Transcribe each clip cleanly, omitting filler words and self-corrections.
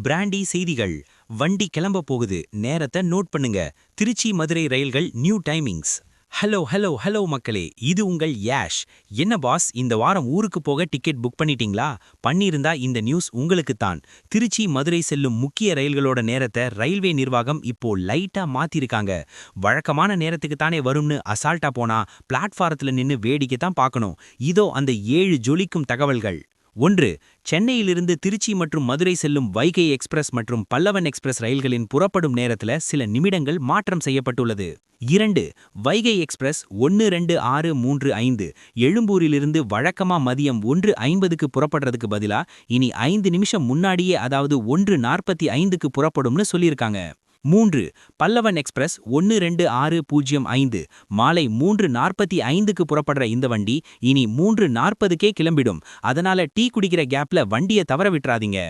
Brandy செய்திகள். வண்டி கிளம்ப போகுது, நேரத்தை நோட் பண்ணுங்க. திருச்சி மதுரை ரயில்கள் new timings. Hello hello hello மக்களே, இது உங்கள் யாஷ். என்ன பாஸ், இந்த வாரம் ஊருக்கு போக டிக்கெட் புக் பண்ணிட்டீங்களா? பண்ணியிருந்தா இந்த நியூஸ் உங்களுக்கு தான். திருச்சி மதுரை செல்லும் முக்கிய ரயில்களோட நேரத்தை ரயில்வே நிர்வாகம் இப்போ லைட்டா மாத்திருக்காங்க. வழக்கமான நேரத்துக்கு தானே வரும்னு அசால்ட்டா போனா பிளாட்ஃபாரத்துல நின்னு வேடிக்கை தான் பார்க்கணும். இதோ அந்த 7 ஜொலிக்கும் தகவல்கள். 1. சென்னையிலிருந்து திருச்சி மற்றும் மதுரை செல்லும் வைகை எக்ஸ்பிரஸ் மற்றும் பல்லவன் எக்ஸ்பிரஸ் ரயில்களின் புறப்படும் நேரத்துல சில நிமிடங்கள் மாற்றம் செய்யப்பட்டுள்ளது. 2. வைகை எக்ஸ்பிரஸ் 12635 எழும்பூரிலிருந்து வழக்கமா மதியம் 1:50க்கு புறப்படுறதுக்கு பதிலா இனி 5 நிமிஷம் முன்னாடியே, அதாவது 1:45க்கு புறப்படும்னு சொல்லியிருக்காங்க. 3. பல்லவன் எக்ஸ்பிரஸ் 12605 மாலை 3:45க்கு புறப்படுற இந்த வண்டி இனி 3:40க்கே கிளம்பிடும். அதனால டீ குடிக்கிற கேப்ல வண்டியை தவற விட்டுறாதீங்க.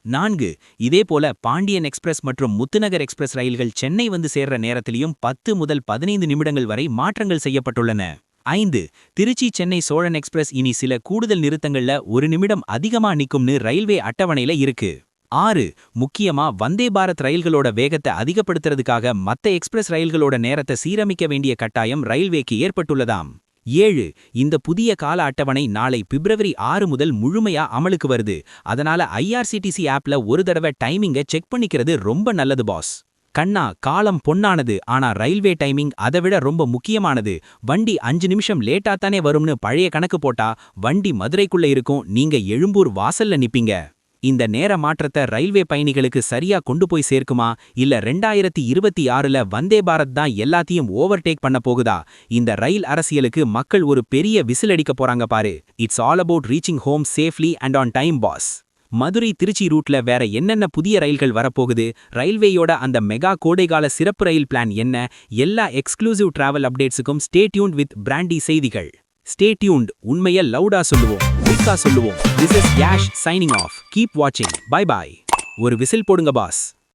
4. இதே போல பாண்டியன் எக்ஸ்பிரஸ் மற்றும் முத்துநகர் எக்ஸ்பிரஸ் ரயில்கள் சென்னை வந்து சேர்ற நேரத்திலையும் 10 முதல் 15 நிமிடங்கள் வரை மாற்றங்கள் செய்யப்பட்டுள்ளன. 5. திருச்சி சென்னை சோழன் எக்ஸ்பிரஸ் இனி சில கூடுதல் நிறுத்தங்கள்ல 1 நிமிடம் அதிகமா நிக்கும்னு ரயில்வே அட்டவணையில இருக்கு. 6. முக்கியமா வந்தே பாரத் ரயில்களோட வேகத்தை அதிகப்படுத்துறதுக்காக மத்த எக்ஸ்பிரஸ் ரயில்களோட நேரத்தை சீரமைக்க வேண்டிய கட்டாயம் ரயில்வேக்கு ஏற்பட்டுள்ளதாம். 7. இந்த புதிய கால அட்டவணை நாளை பிப்ரவரி 6 முதல் முழுமையா அமலுக்கு வருது. அதனால IRCTC ஆப்ல ஒரு தடவை டைமிங்கை செக் பண்ணிக்கிறது ரொம்ப நல்லது பாஸ். கண்ணா, காலம் பொன்னானது, ஆனா ரயில்வே டைமிங் அதை விட ரொம்ப முக்கியமானது. வண்டி 5 நிமிஷம் லேட்டா தானே வரும்னு பழைய கணக்கு போட்டா வண்டி மதுரைக்குள்ள இருக்கும், நீங்க எழும்பூர் வாசல்ல நிப்பீங்க. இந்த நேர மாற்றத்தை ரயில்வே பயணிகளுக்கு சரியா கொண்டு போய் சேர்க்குமா, இல்ல 2026ல வந்தே பாரத் தான் எல்லாத்தையும் ஓவர்டேக் பண்ண போகுதா? இந்த ரயில் அரசியலுக்கு மக்கள் ஒரு பெரிய விசில் அடிக்க போறாங்க பாரு. It's all about reaching home safely and on time boss. Madurai Trichy ரூட்ல வேற என்னென்ன புதிய ரயில்கள் வரப்போகுது, ரயில்வேயோட அந்த மெகா கோடைகால சிறப்பு ரயில் பிளான் என்ன, எல்லா எக்ஸ்க்ளூசிவ் டிராவல் அப்டேட்ஸுக்கும் ஸ்டே டியூன்ட் வித் பிராண்டி செய்திகள். Stay tuned. உண்மையை லவுடா சொல்லுவோம், குயிக்கா சொல்லுவோம். This is Yash signing off. Keep வாட்சிங். Bye bye. ஒரு விசில் போடுங்க பாஸ்.